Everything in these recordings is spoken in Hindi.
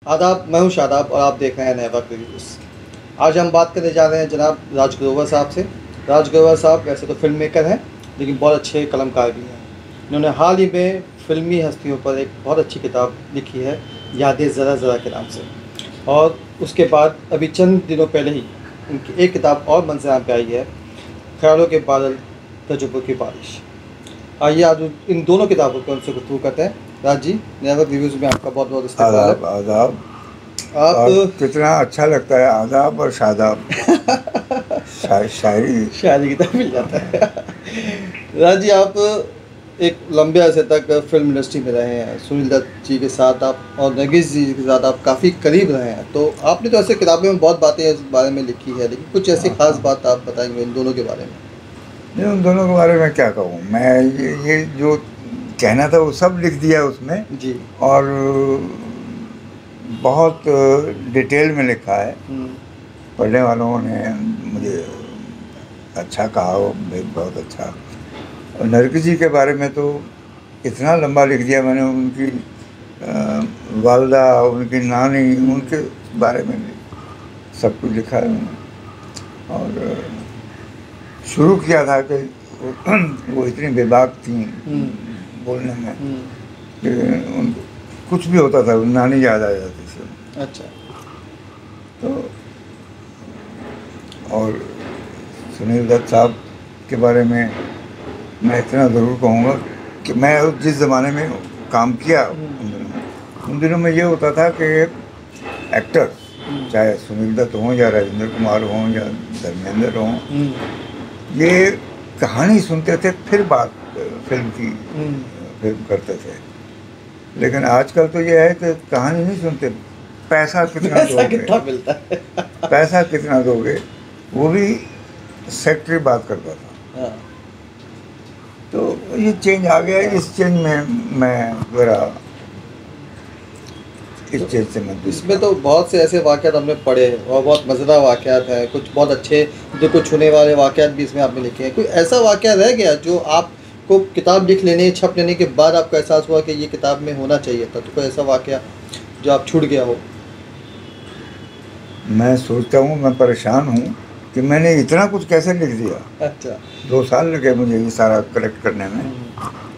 आदाब, मैं हूं शादाब और आप देख रहे हैं नए वक्त रिव्यूज़। आज हम बात करने जा रहे हैं जनाब राज ग्रोवर साहब से। राज ग्रोवर साहब वैसे तो फिल्म मेकर हैं, लेकिन बहुत अच्छे कलमकार भी हैं। इन्होंने हाल ही में फिल्मी हस्तियों पर एक बहुत अच्छी किताब लिखी है, यादें ज़रा ज़रा के नाम से। और उसके बाद अभी चंद दिनों पहले ही उनकी एक किताब और मंज़र आम पे आई है, ख्यालों के बादल, तजुर्बों की बारिश। आइए आज इन दोनों किताबों पर उनसे गुफ्तगू करते हैं। राज जी, नए वक्त रिव्यूज़ में आपका बहुत बहुत इस्तेमाल है। आदाब आदाब। आप कितना अच्छा लगता है आदाब और शादाब। शायरी की तरह मिल जाता है। राज जी, आप एक लंबे अरसे तक फिल्म इंडस्ट्री में रहे हैं। सुनील दत्त जी के साथ आप और नरगिस जी के साथ आप काफ़ी करीब रहे हैं, तो आपने तो ऐसे किताबों में बहुत बातें इस बारे में लिखी है, लेकिन कुछ ऐसी खास बात आप बताएंगे इन दोनों के बारे में? नहीं, उन दोनों के बारे में क्या कहूँ मैं। ये जो कहना था वो सब लिख दिया उसमें जी। और बहुत डिटेल में लिखा है। पढ़ने वालों ने मुझे अच्छा कहा, वो भी बहुत अच्छा। और नरगिस जी के बारे में तो इतना लंबा लिख दिया मैंने। उनकी वालदा, उनकी नानी, उनके बारे में भी सब कुछ लिखा है मैंने। और शुरू किया था कि वो इतनी बेबाक थी बोलने में कि उनको कुछ भी होता था नानी याद आ जाती थी। अच्छा। तो और सुनील दत्त साहब के बारे में मैं इतना ज़रूर कहूँगा कि मैं जिस ज़माने में काम किया उन दिनों में ये होता था कि एक्टर, चाहे सुनील दत्त हों या राजेंद्र कुमार हों या धर्मेंद्र हों, ये कहानी सुनते थे फिर बात फिल्म करते थे। लेकिन आजकल तो ये है कि कहानी नहीं सुनते, पैसा कितना मिलता है। पैसा कितना दोगे, वो भी सेक्रेटरी बात करता था। हाँ। तो ये चेंज आ गया। इस चेंज में मैं ज़रा इस चेंज से मैं इसमें तो बहुत से ऐसे वाक़यात हमने पढ़े और बहुत मज़ेदार वाक़यात हैं, कुछ बहुत अच्छे दिल को छूने वाले वाक़यात भी इसमें आपने लिखे हैं। कोई ऐसा वाक़या रह गया जो आपको किताब लिख लेने, छप लेने के बाद आपको एहसास हुआ कि ये किताब में होना चाहिए था? तो कोई ऐसा वाक़या जो आप छूट गया हो? मैं सोचता हूँ, मैं परेशान हूँ कि मैंने इतना कुछ कैसे लिख दिया। अच्छा। 2 साल लगे मुझे ये सारा कलेक्ट करने में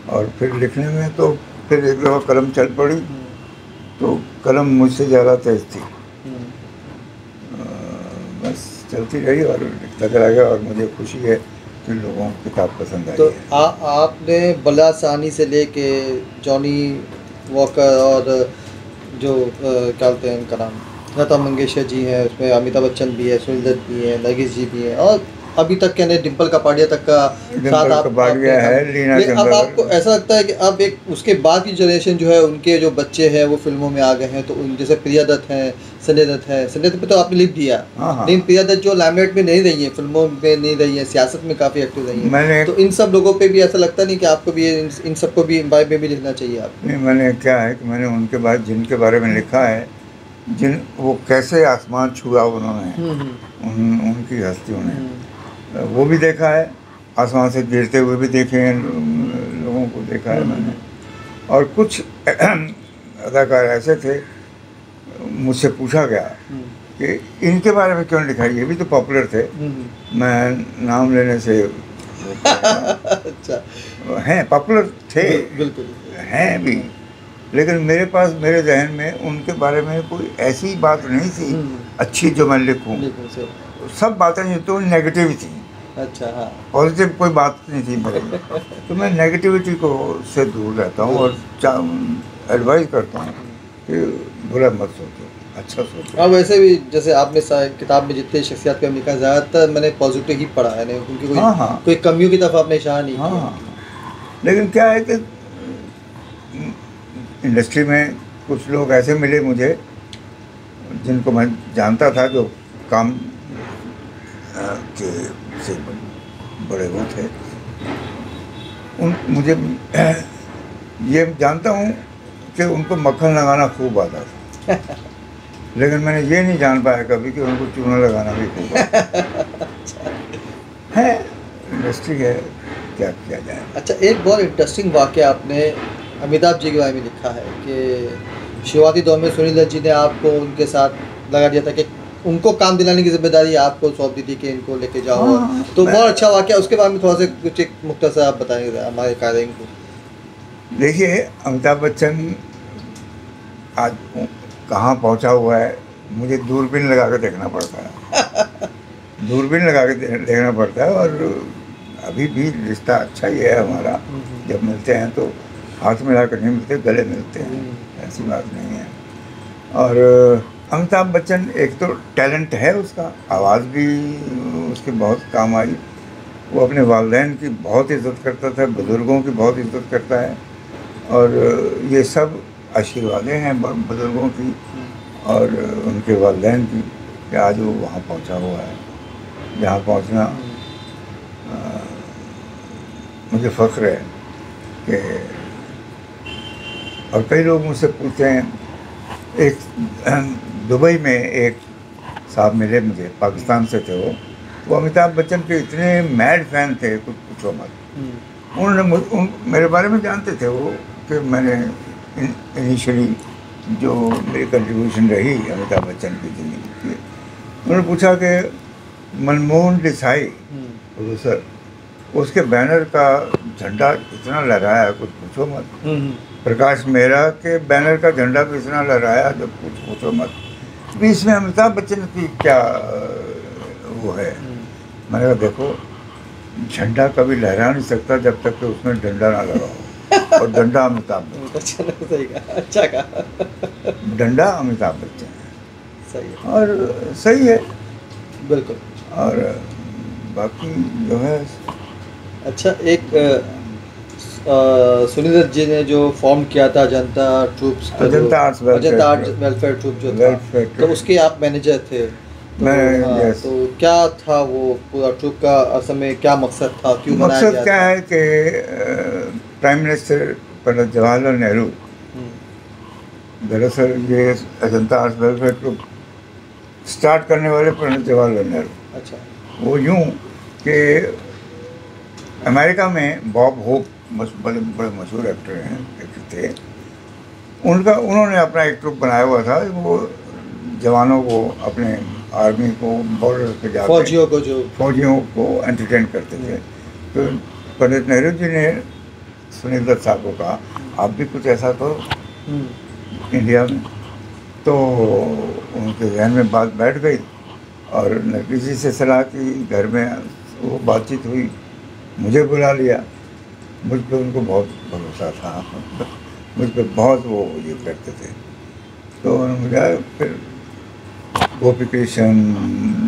और फिर लिखने में। तो फिर एक दफ़ा कलम चल पड़ी तो कलम मुझसे ज़्यादा तेज थी। बस चलती रही और लिखता चला गया और मुझे खुशी है कि लोगों को किताब पसंद आई। तो आपने बल्ला सानी से लेके जॉनी वॉकर और जो क्या बोलते हैं उनका नाम, लता मंगेशकर जी हैं, उसमें अमिताभ बच्चन भी है, सुनील दत्त भी है, नरगिस जी भी हैं, और अभी तक कहने डिम्पल कपाड़िया तक का साथ आप है, लीना अब चंद्रा। आपको ऐसा लगता है कि अब एक उसके बाद की जनरेशन जो है, उनके जो बच्चे हैं वो फिल्मों में आ गए हैं, तो उन जैसे प्रिया दत्त हैं, संजय दत्त है। संजय दत्त पे तो आपने लिख दिया, लेकिन प्रिया दत्त जो लाइमलाइट में नहीं रही है, फिल्मों में नहीं रही है, सियासत में काफ़ी एक्टिव रही है, तो इन सब लोगों पे भी ऐसा लगता नहीं कि आपको भी इन सबको भी बारे में भी लिखना चाहिए आपको? नहीं, मैंने क्या है कि मैंने उनके बाद जिनके बारे में लिखा है, वो कैसे आसमान छुआ उन्होंने, उनकी हस्तियों ने, वो भी देखा है। आसमान से गिरते हुए भी देखे हैं लोगों को, देखा है मैंने। और कुछ अदाकार ऐसे थे, मुझसे पूछा गया कि इनके बारे में क्यों लिखा है, ये भी तो पॉपुलर थे। मैं नाम लेने से अच्छा, हैं, पॉपुलर थे, बिल्कुल हैं भी, लेकिन मेरे पास, मेरे जहन में उनके बारे में कोई ऐसी बात नहीं थी अच्छी जो मैं लिखूं। सब बातें जो तो नेगेटिव थी। अच्छा, हाँ। पॉजिटिव कोई बात नहीं थी मेरे में। तो मैं नेगेटिविटी को से दूर रहता हूँ और एडवाइस करता हूँ कि बुरा मत सोचो, अच्छा सोचो। हाँ, वैसे भी जैसे आपने किताब में जितने शख्सियत पे लिखा, ज़्यादातर मैंने पॉजिटिव ही पढ़ा है, नहीं क्योंकि कोई कमियों की तरफ आपने इशारा नहीं किया। लेकिन क्या है कि इंडस्ट्री में कुछ लोग ऐसे मिले मुझे जिनको मैं जानता था, जो काम के से बड़े वो थे। मुझे ये जानता हूँ कि उनको मक्खन लगाना खूब आता था, लेकिन मैंने ये नहीं जान पाया कभी कि उनको चूना लगाना भी खूब आता है। इंडस्ट्री है, क्या किया जाए। अच्छा, एक बहुत इंटरेस्टिंग वाक़या आपने अमिताभ जी के बारे में लिखा है कि शुरुआती दौर में सुनील दत्त जी ने आपको उनके साथ लगा दिया था कि उनको काम दिलाने की जिम्मेदारी आपको सौंप दी थी कि इनको लेके जाओ। हाँ, तो बहुत अच्छा वाक़या, उसके बारे में थोड़ा सा कुछ एक मुख्तसर आप बताएंगे हमारे कार्यक्रम को। देखिए, अमिताभ बच्चन आज कहाँ पहुंचा हुआ है, मुझे दूरबीन लगा कर देखना पड़ता है। दूरबीन लगा के देखना पड़ता है। और अभी भी रिश्ता अच्छा ही है हमारा। जब मिलते हैं तो हाथ मिला कर नहीं मिलते, गले मिलते हैं, ऐसी बात नहीं है। और अमिताभ बच्चन एक तो टैलेंट है उसका, आवाज़ भी उसके बहुत काम आई। वो अपने वालिदैन की बहुत इज़्ज़त करता था, बुज़ुर्गों की बहुत इज़्ज़त करता है। और ये सब आशीर्वादें हैं बुज़ुर्गों की और उनके वालिदैन की कि आज वो वहाँ पहुँचा हुआ है जहाँ पहुँचना मुझे फ़ख्र है। कि और कई लोग मुझसे पूछते हैं, एक दुबई में एक साहब मिले मुझे, पाकिस्तान से थे वो अमिताभ बच्चन के इतने मैड फैन थे, कुछ पूछो मत। उन्होंने मेरे बारे में जानते थे वो कि मैंने इनिशियली जो मेरी कंट्रीब्यूशन रही अमिताभ बच्चन की ज़िंदगी की। उन्होंने पूछा कि मनमोहन देसाई प्रोड्यूसर, उसके बैनर का झंडा इतना लहराया, कुछ पूछो मत। प्रकाश मेहरा के बैनर का झंडा भी इतना लहराया, जब कुछ पूछो मत। तो इसमें अमिताभ बच्चन की क्या वो है। मैंने कहा देखो, झंडा कभी लहरा नहीं सकता जब तक कि उसमें डंडा ना लगा हो। और डंडा अमिताभ बच्चन, सही कहा, अच्छा कहा। डंडा अमिताभ बच्चन सही है। और सही है बिल्कुल। और बाकी जो है अच्छा, एक सुनील दत्त जी ने जो फॉर्म किया था Ajanta troupes, Ajanta arts welfare troupe जो था, तो उसके आप मैनेजर थे। तो, मैं तो क्या था वो पूरा ट्रूप का असल में क्या मकसद था, क्यों बनाया मकसद गया क्या था? है कि प्राइम मिनिस्टर पंडित जवाहरलाल नेहरू, दरअसल ये Ajanta arts welfare troupe start करने वाले पंडित जवाहरलाल नेहरू। अच्छा। वो यूँ कि अमेरिका में बॉब होप बड़े बड़े मशहूर एक्टर थे, उन्होंने अपना एक ट्रूप बनाया हुआ था। वो जवानों को, अपने आर्मी को बॉर्डर पे जाकर फौजियों को एंटरटेन करते थे। तो पंडित नेहरू जी ने सुनील दत्त साहब को कहा, आप भी कुछ ऐसा करो इंडिया में। तो उनके जहन में बात बैठ गई और नरगिस जी से सलाह की, घर में वो बातचीत हुई, मुझे बुला लिया। मुझ पर उनको बहुत भरोसा था, मुझ पर बहुत वो ये करते थे। तो मुझे फिर गोपी कृष्ण,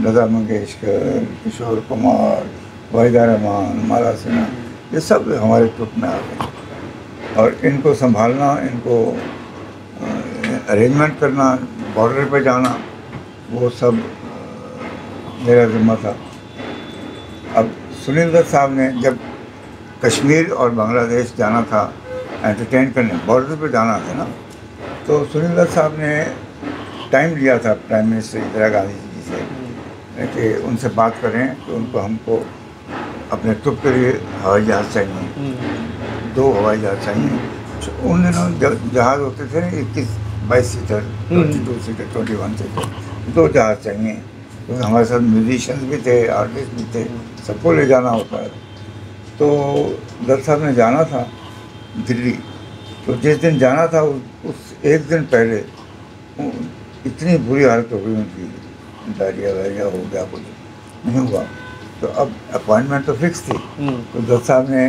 लता मंगेशकर, किशोर कुमार, वाहिदा रहमान, माला सिन्हा, ये सब हमारे ग्रुप में आ गए। और इनको संभालना, इनको अरेंजमेंट करना, बॉर्डर पे जाना, वो सब मेरा ज़िम्मा था। अब सुनील दत्त साहब ने जब कश्मीर और बांग्लादेश जाना था एंटरटेन करने, बॉर्डर पे जाना था ना, तो सुनील दत्त साहब ने टाइम लिया था प्राइम मिनिस्टर इंदिरा गांधी जी से कि उनसे बात करें कि उनको हमको अपने ट्रिप के लिए हवाई जहाज़ चाहिए, 2 हवाई जहाज़ चाहिए। उन दिनों जहाज़ होते थे 21-22 सीटर, 22 सीटर, 21 सीटर, 2 जहाज़ चाहिए, क्योंकि हमारे साथ म्यूजिशियंस भी थे, आर्टिस्ट भी थे, सबको ले जाना होता है। तो दत्त साहब ने जाना था दिल्ली। तो जिस दिन जाना था उस एक दिन पहले इतनी बुरी हालत हो गई उनकी, डायरिया वायरिया हो गया, कुछ नहीं हुआ। तो अब अपॉइंटमेंट तो फिक्स थी। तो दत्त साहब ने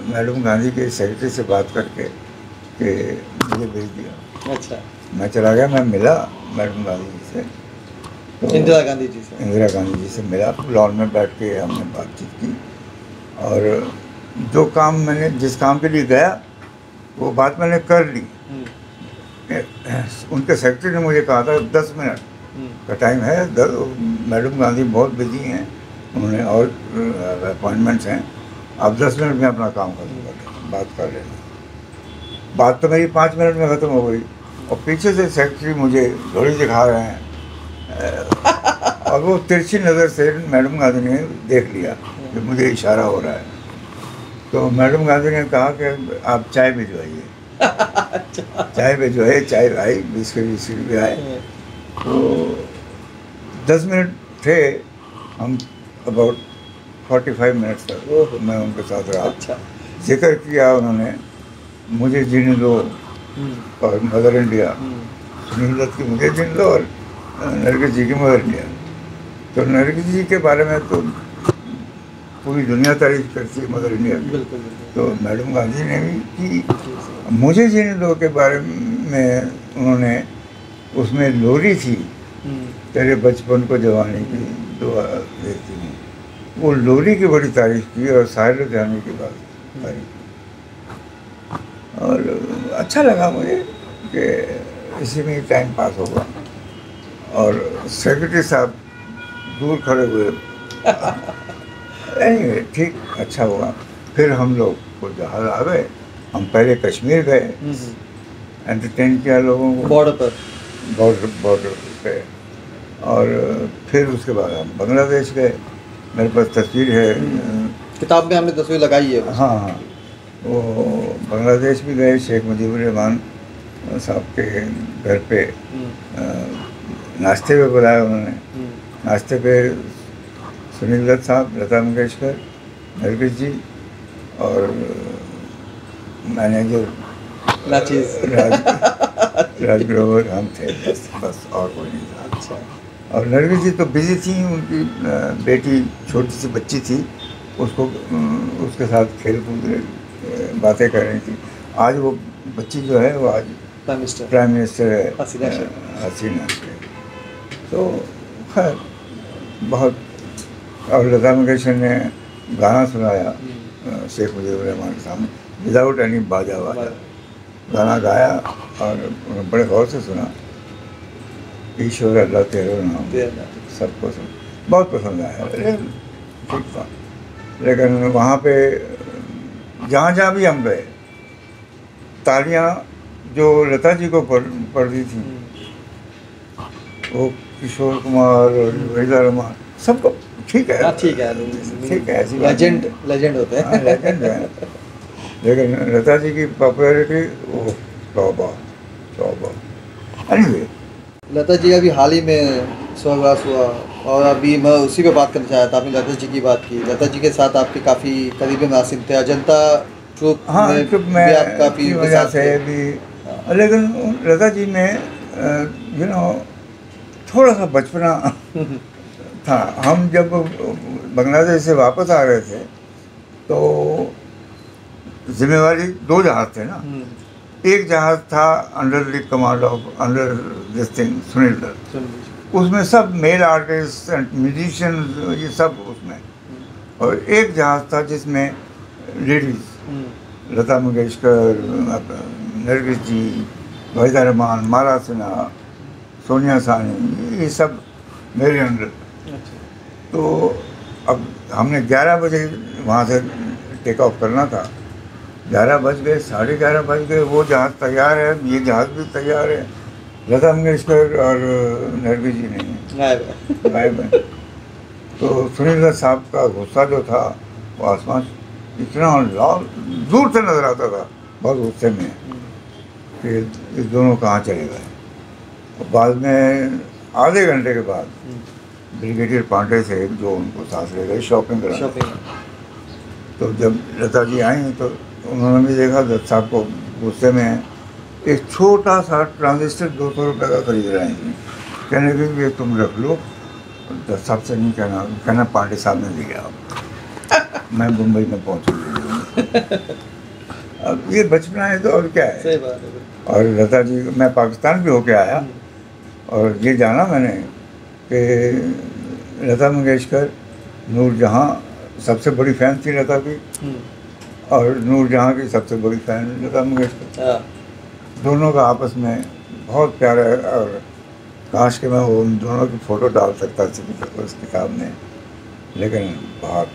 मैडम गांधी के सेक्रेटरी से बात करके कि मुझे भेज दिया। अच्छा। मैं चला गया, मैं मिला मैडम गांधी जी से, तो इंदिरा गांधी जी से मिला, लॉन में बैठ के हमने बातचीत की। और जो काम मैंने, जिस काम के लिए गया, वो बात मैंने कर ली। उनके सेक्रेटरी ने मुझे कहा था 10 मिनट का टाइम है, मैडम गांधी बहुत बिजी हैं, उन्होंने और अपॉइंटमेंट्स हैं, आप 10 मिनट में अपना काम खत्म कर लें, बात कर लेना। बात तो मेरी 5 मिनट में ख़त्म हो गई और पीछे से सेक्रेटरी मुझे घड़ी दिखा रहे हैं और वो तिरछी नज़र से मैडम गांधी ने देख लिया कि मुझे इशारा हो रहा है। तो मैडम गांधी ने कहा कि आप चाय भिजवाइए। चाय भिजवाई, चाय आई, बिस्किट भी आए। तो 10 मिनट थे हम, अबाउट 45 मिनट्स तक मैं उनके साथ रहा। अच्छा। जिक्र किया उन्होंने, मुझे जीने दो और मदर इंडिया, सुनील दत्त की मुझे जीने दो और नरगिस जी की मदर इंडिया। तो नरगिस जी के बारे में तो पूरी दुनिया तारीफ करती है, मदर इंडिया की। बिल्कुल। तो मैडम गांधी ने भी की। मुझे जीने दो के बारे में उन्होंने, उसमें लोरी थी, तेरे बचपन को जवानी की दुआ देती हूँ, वो लोरी की बड़ी तारीफ की और साहिर जाने की बात तारीफ। और अच्छा लगा मुझे कि इसी में टाइम पास होगा। और सेक्रेटरी साहब दूर खड़े हुए। एनीवे ठीक, अच्छा हुआ। फिर हम लोग को जहाज आ गए, हम पहले कश्मीर गए, एंटरटेन किया लोगों को बॉर्डर पे, और फिर उसके बाद हम बांग्लादेश गए। मेरे पास तस्वीर है, किताब में हमने तस्वीर लगाई है। हाँ हाँ, वो बांग्लादेश भी गए, शेख मुजीबुर रहमान साहब के घर पे नाश्ते पे बुलाया उन्होंने। नाश्ते पे सुनील दत्त साहब, लता मंगेशकर, नरगिस जी और मैनेजर राज ग्रोवर, हम थे बस और कोई नहीं था। अच्छा। और नरगिस जी तो बिजी थी, उनकी बेटी छोटी सी बच्ची थी, उसको उसके साथ खेल कूद बातें कर रही थी। आज वो बच्ची जो है वो आज प्राइम मिनिस्टर है, हसीना। तो खैर बहुत। और लता मंगेशकर ने गाना सुनाया शेख मुजीबुर रहमान के सामने, विदाउट एनी बाजा वाजा गाना गाया, और बड़े गौर से सुना। ईश्वर अल्लाह तेरो नाम, सबको सुन, बहुत पसंद आया। ठीक था। लेकिन वहाँ पे जहाँ जहाँ भी हम गए, तालियाँ जो लता जी को पड़ रही थी, वो किशोर कुमार और वहीदा रहमान, सबको ठीक है, ठीक है, लेजेंड होते हैं। लेजेंड है। लेकिन लता जी की पॉपुलैरिटी, वो तौबा तौबा। एनीवे, लता जी अभी हाल ही में स्वर्गवास हुआ, और अभी मैं उसी पे बात करना चाह रहा था। आपने लता जी की बात की, लता जी के साथ आपके काफ़ी करीबी मुनासिब थे, अजंता ट्रुप में आप काफ़ी वजह से भी। लेकिन लता जी में यू नो थोड़ा सा बचपना था। हम जब बांग्लादेश से वापस आ रहे थे तो जिम्मेवारी 2 जहाज़ थे ना। एक जहाज़ था under the command of under this thing Sunil Dutt, उसमें सब मेल आर्टिस्ट एंड म्यूजिशियंस, ये सब उसमें। और एक जहाज़ था जिसमें लेडीज़, लता मंगेशकर, नरगिस जी, वहीदा रहमान, माला सिन्हा, सोनिया सानी, ये सब मेरे अंडर। तो अब हमने 11 बजे वहाँ से टेक ऑफ करना था। 11 बज गए, 11:30 बज गए, वो जहाज़ तैयार है, ये जहाज़ भी तैयार है, लता मंगेशकर और नरगिस जी नहीं गायब है। तो सुनील दत्त साहब का गुस्सा जो था, वो आसमान इतना लाल दूर से नज़र आता था, बहुत गुस्से में कि इस दोनों कहाँ चले गए। बाद में आधे घंटे के बाद ब्रिगेडियर पांडे से, जो उनको साथ ले गए शॉपिंग कराने। तो जब लता जी आई तो उन्होंने भी देखा दत्त साहब को गुस्से में है। एक छोटा सा ट्रांजिस्टर 200 रुपये का खरीद रहे हैं, कहने लगे ये तुम रख लो, दत्त साहब से नहीं कहना पांडे साहब ने दिया, मैं मुंबई में पहुँचूँगी। अब ये बचपना है तो और क्या है। सही बात है। और लता जी, मैं पाकिस्तान भी होके आया और ये जाना मैंने कि लता मंगेशकर, नूरजहाँ सबसे बड़ी फ़ैन थी लता की, और नूरजहाँ की सबसे बड़ी फ़ैन लता मंगेशकर। दोनों का आपस में बहुत प्यार है, और काश के मैं उन दोनों की फ़ोटो डाल सकता था उस किताब में, लेकिन बहुत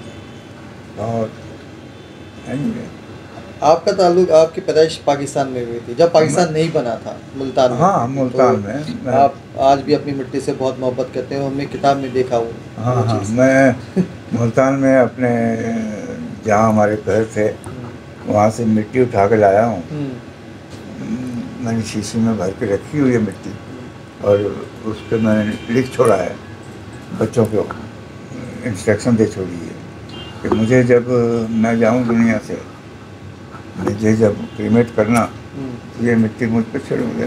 बहुत नहीं। आपका ताल्लुक, आपकी पैदाइश पाकिस्तान में हुई थी, जब पाकिस्तान नहीं बना था, मुल्तान में। हाँ, मुल्तान में। आप आज भी अपनी मिट्टी से बहुत मोहब्बत करते हो, हमने किताब में देखा हूँ। हाँ हाँ, मैं मुल्तान में अपने जहाँ हमारे घर थे वहाँ से मिट्टी उठा के लाया हूँ। मैंने शीशी में भर के रखी हुई है मिट्टी, और उस पर मैंने लिख छोड़ा है, बच्चों को इंस्ट्रक्शन दे छोड़ी है कि मुझे जब मैं जाऊँ दुनिया से, मुझे जब क्रीमेट करना तो ये मिट्टी मुझ पर छोड़ूंगे।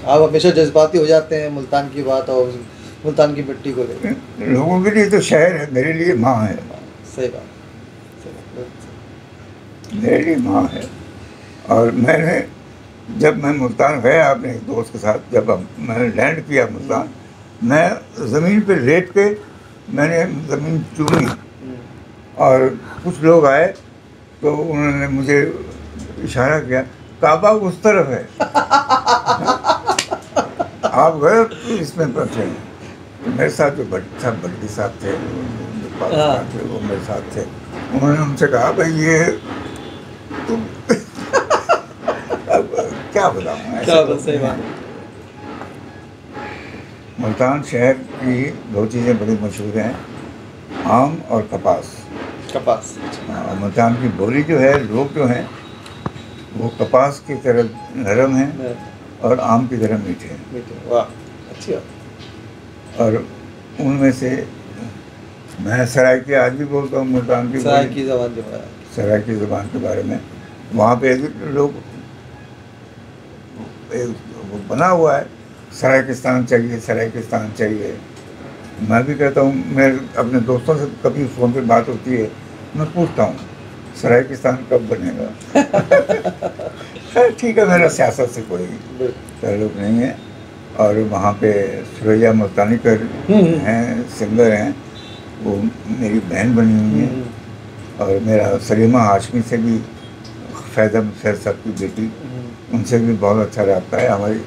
आप हमेशा जज्बाती हो जाते हैं मुल्तान की बात और मुल्तान की मिट्टी को लेकर। लोगों के लिए तो शहर है, मेरे लिए माँ है। सही बात, मेरे लिए माँ है। और मैंने जब मैं मुल्तान गया अपने एक दोस्त के साथ, जब मैंने लैंड किया मुल्तान, मैं ज़मीन पे लेट के मैंने ज़मीन चूमी, और कुछ लोग आए तो उन्होंने मुझे इशारा किया, काबा उस तरफ है। आप गए तो इसमें पहुँचे। मेरे साथ जो बड्डी साहब थे, वो मेरे साथ थे, उन्होंने हमसे कहा भाई ये तुम अब क्या बताऊँ, क्या सही बात। मुल्तान शहर की दो चीज़ें बड़ी मशहूर हैं, आम और कपास। कपास। मुल्तान की बोली जो है, लोग जो हैं वो कपास की तरह नरम हैं और आम की तरह मीठे हैं। वाह, अच्छी बात। और उनमें से मैं सराइकी आज भी बोलता हूँ, मुल्तान की सराइकी ज़बान जो है, सराइकी ज़बान के बारे में। वहाँ पे लोग वो बना हुआ है, सराइकिस्तान चाहिए, सराइकिस्तान चाहिए। मैं भी कहता हूँ, मैं अपने दोस्तों से कभी फ़ोन पे बात होती है, मैं पूछता हूँ सराइकिस्तान कब बनेगा। ठीक है, मेरा सियासत से कोई ताल्लुक़ नहीं है। और वहाँ पे सुरैया मुल्तानी कर हैं, सिंगर हैं, वो मेरी बहन बनी हुई है। और मेरा सलीमा हाशमी से भी, फैज़ा मुसैद साहब की बेटी, उनसे भी बहुत अच्छा रहा है। हमारी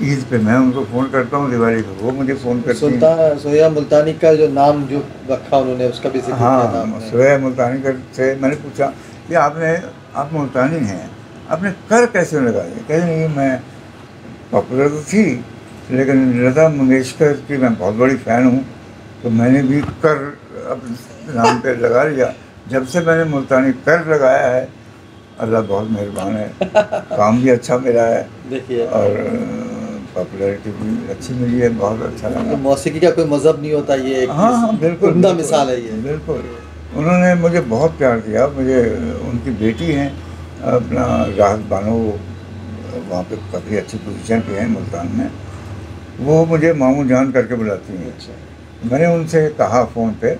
ईद पे मैं उनको फ़ोन करता हूँ, दिवाली पे वो मुझे फ़ोन करती हैं। सुरैया मुल्तानी का जो नाम जो रखा उन्होंने, उसका भी जिक्र किया था। सुरैया मुल्तानी कर से मैंने पूछा कि आप मुल्तानी हैं, आपने कर कैसे लगाई? कह नहीं, मैं पॉपुलर तो थी, लेकिन लता मंगेशकर की मैं बहुत बड़ी फ़ैन हूँ, तो मैंने भी कर अपने नाम पे लगा लिया। जब से मैंने मुल्तानी कर लगाया है, अल्लाह बहुत मेहरबान है, काम भी अच्छा मिला है। देखिए, और पॉपुलैरिटी भी अच्छी मिली है, बहुत अच्छा लगा। तो मौसीकी का कोई मज़हब नहीं होता, ये हाँ, बिल्कुल उम्दा मिसाल है ये। बिल्कुल, उन्होंने मुझे बहुत प्यार दिया। मुझे उनकी बेटी हैं, अपना राहत बानो, वहाँ पे काफ़ी अच्छी पोजीशन पे हैं मुल्तान में, वो मुझे मामू जान करके बुलाती हैं। अच्छा। मैंने उनसे कहा फ़ोन पे,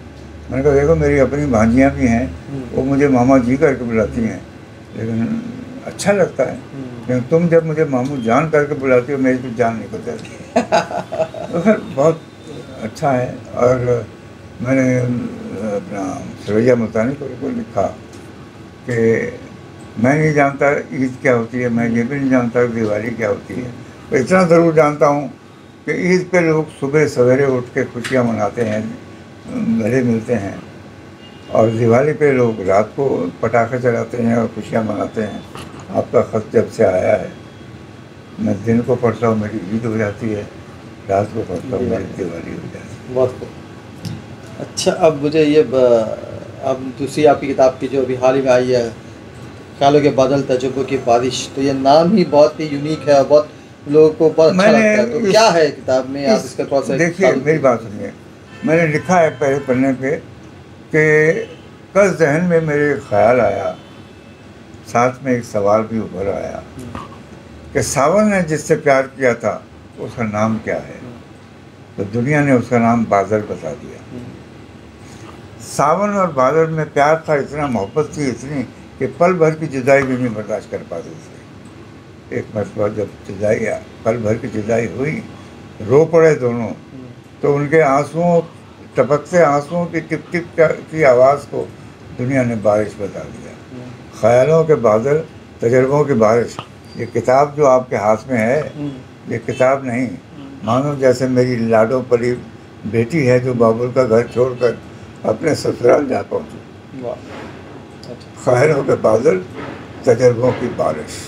मैंने कहा देखो मेरी अपनी भांजियाँ भी हैं, वो मुझे मामा जी करके बुलाती हैं, लेकिन अच्छा लगता है। लेकिन तुम जब मुझे मामू जान करके बुलाती हो, मेरी तो जान नहीं बदलती। तो फिर बहुत अच्छा है। और मैंने अपना सुरैया मुल्तानी को लिखा कि मैं नहीं जानता ईद क्या होती है, मैं ये भी नहीं जानता दिवाली क्या होती है, तो इतना ज़रूर जानता हूँ कि ईद पे लोग सुबह सवेरे उठ के खुशियाँ मनाते हैं, गले मिलते हैं, और दिवाली पे लोग रात को पटाखे चलाते हैं और खुशियाँ मनाते हैं। आपका ख़त जब से आया है, मैं दिन को पढ़ता हूँ मेरी ईद हो जाती है, रात को पढ़ता हूँ मेरी दिवाली हो जाती है। बहुत अच्छा। अब मुझे ये अब दूसरी आपकी किताब की जो अभी हाल ही में आई है, ख्यालों के बादल तजुर्बों की बारिश, तो ये नाम ही बहुत ही यूनिक है और बहुत लोगों को बहुत अच्छा लगता है। तो क्या है किताब में, आप इसका थोड़ा सा देखिए, मेरी बात सुनिए। मैंने लिखा है पहले पन्ने पे कि कल जहन में मेरे ख्याल आया, साथ में एक सवाल भी उभर आया कि सावन ने जिससे प्यार किया था उसका नाम क्या है? तो दुनिया ने उसका नाम बादल बता दिया। सावन और बादल में प्यार था, इतना मोहब्बत थी इतनी कि पल भर की जुदाई भी नहीं बर्दाश्त कर पाते थे। एक मरतबा जब जुदाई, पल भर की जुदाई हुई, रो पड़े दोनों, तो उनके आंसुओं, टपकते आंसुओं की टिप टिप की आवाज़ को दुनिया ने बारिश बता दिया। ख्यालों के बादल, तजर्बों की बारिश। ये किताब जो आपके हाथ में है, ये किताब नहीं, मानो जैसे मेरी लाडो पली बेटी है जो बाबुल का घर छोड़कर अपने ससुराल जा पहुँची। ख्यालों के बादल, तजर्बों की बारिश।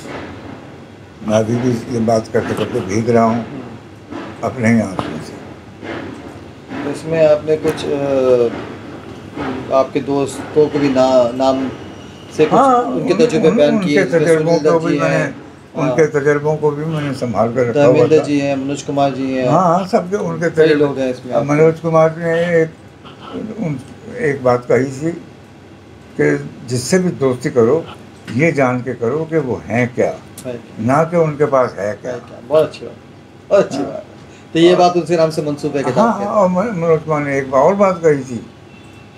मैं अभी भी ये बात करते करते भीग रहा हूँ अपने ही आंसुओं से। इसमें आपने कुछ आपके दोस्तों को भी नाम से कुछ हाँ, उनके तजुर्बे बयान किए, उनके तजर्बों को भी मैंने हैं, उनके तजर्बों को भी मैंने संभाल कर रखा हुआ धर्मेंद्र था। जी हैं, मनोज कुमार जी हैं, हाँ हाँ, सबके उनके कई लोग हैं इसमें। तजर्बे। मनोज कुमार ने एक बात कही थी कि जिससे भी दोस्ती करो ये जान के करो कि वो हैं क्या, ना कि उनके पास है क्या। बहुत अच्छी बात, बहुत अच्छी बात। तो ये बात उनसे नाम से मंसूब है किताब हाँ, और मनोज कुमार ने एक और बात कही थी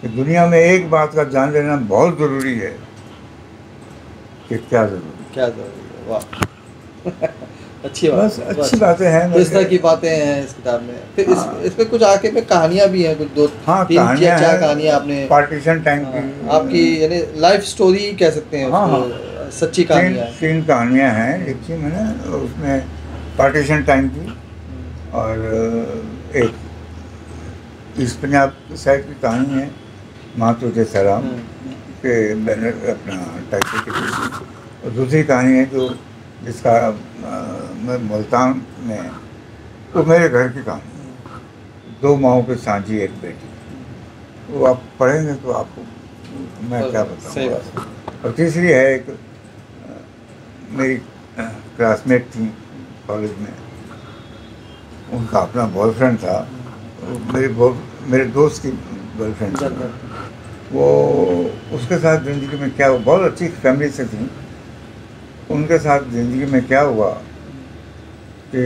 कि दुनिया में एक बात का जान लेना बहुत ज़रूरी है कि क्या ज़रूरी, क्या ज़रूरी है। वाह अच्छी बात, बस अच्छी बातें हैं। तो इस तरह की बातें हैं इस किताब में। फिर इसमें कुछ आगे में कहानियाँ भी हैं, कुछ दो तीन चार कहानियाँ आपने पार्टीशन टाइम की, आपकी यानी लाइफ स्टोरी कह सकते हैं उसको, सच्ची कहानियाँ। तीन कहानियाँ हैं लिखी मैंने उसमें, पार्टीशन टाइम की और एक ईस्ट पंजाब साइड की कहानी है, माँ तुझे सलाम के बैनर अपना टाइटल के पीछे, और दूसरी कहानी है जो जिसका मैं मुल्तान में, तो मेरे घर की कहानी है, दो माओं के सांझी एक बेटी, वो आप पढ़ेंगे तो आपको मैं क्या बताऊँ। और तीसरी है एक मेरी क्लासमेट थी कॉलेज में, उनका अपना बॉयफ्रेंड था, मेरे दोस्त की गर्लफ्रेंड थी, वो उसके साथ ज़िंदगी में क्या हुआ, बहुत अच्छी फैमिली से थी, उनके साथ ज़िंदगी में क्या हुआ कि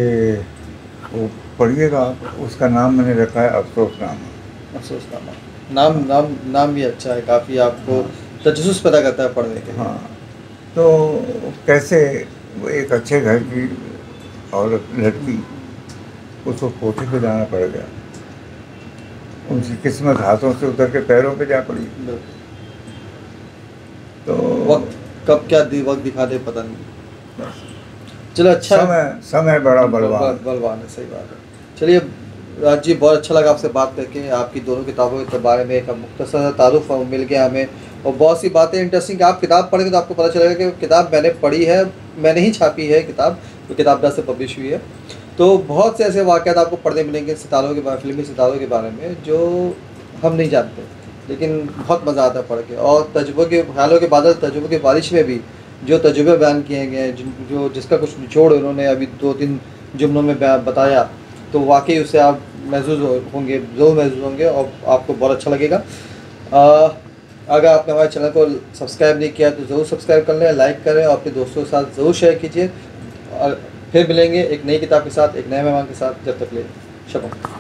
वो पढ़िएगा, उसका नाम मैंने रखा है अफसोसनामा। अफसोसनामा नाम भी अच्छा है, काफ़ी आपको तजस्सुस पैदा करता है पढ़ने के। हाँ, तो कैसे वो एक अच्छे घर की औरत लड़की, उसको कोठे पे जाना पड़ गया, उनकी किस्मत हाथों से उतर के पैरों पे जा पड़ी। तो वक्त कब क्या वक्त दिखा दे पता नहीं। चलो अच्छा, समय बड़ा बलवान है, सही बात है। चलिए राज जी, बहुत अच्छा लगा आपसे बात करके, आपकी दोनों किताबों के बारे में एक मुख्तसर तारुफ मिल गया हमें, और बहुत सी बातें इंटरेस्टिंग। आप किताब पढ़ेंगे तो आपको पता चलेगा कि किताब मैंने पढ़ी है, मैंने ही छापी है किताब, तो किताब 10 से पब्लिश हुई है। तो बहुत से ऐसे वाक़यात आपको पढ़ने मिलेंगे सितारों के बारे, फिल्मी सितारों के बारे में, जो हम नहीं जानते, लेकिन बहुत मज़ा आता है पढ़ के। और तजुर्बों के ख्यालों के बादल, तजुर्बों की बारिश में भी जो तजुर्बे बयान किए गए हैं, जो जिसका कुछ निचोड़ उन्होंने अभी 2-3 जुमलों में बताया, तो वाकई उससे आप महसूस होंगे, ज़रूर महसूस होंगे, और आपको बहुत अच्छा लगेगा। अगर आपने हमारे चैनल को सब्सक्राइब नहीं किया तो ज़रूर सब्सक्राइब कर लें, लाइक करें और अपने दोस्तों के साथ ज़रूर शेयर कीजिए। और फिर मिलेंगे एक नई किताब के साथ, एक नए मेहमान के साथ। जब तक ले शब्बा।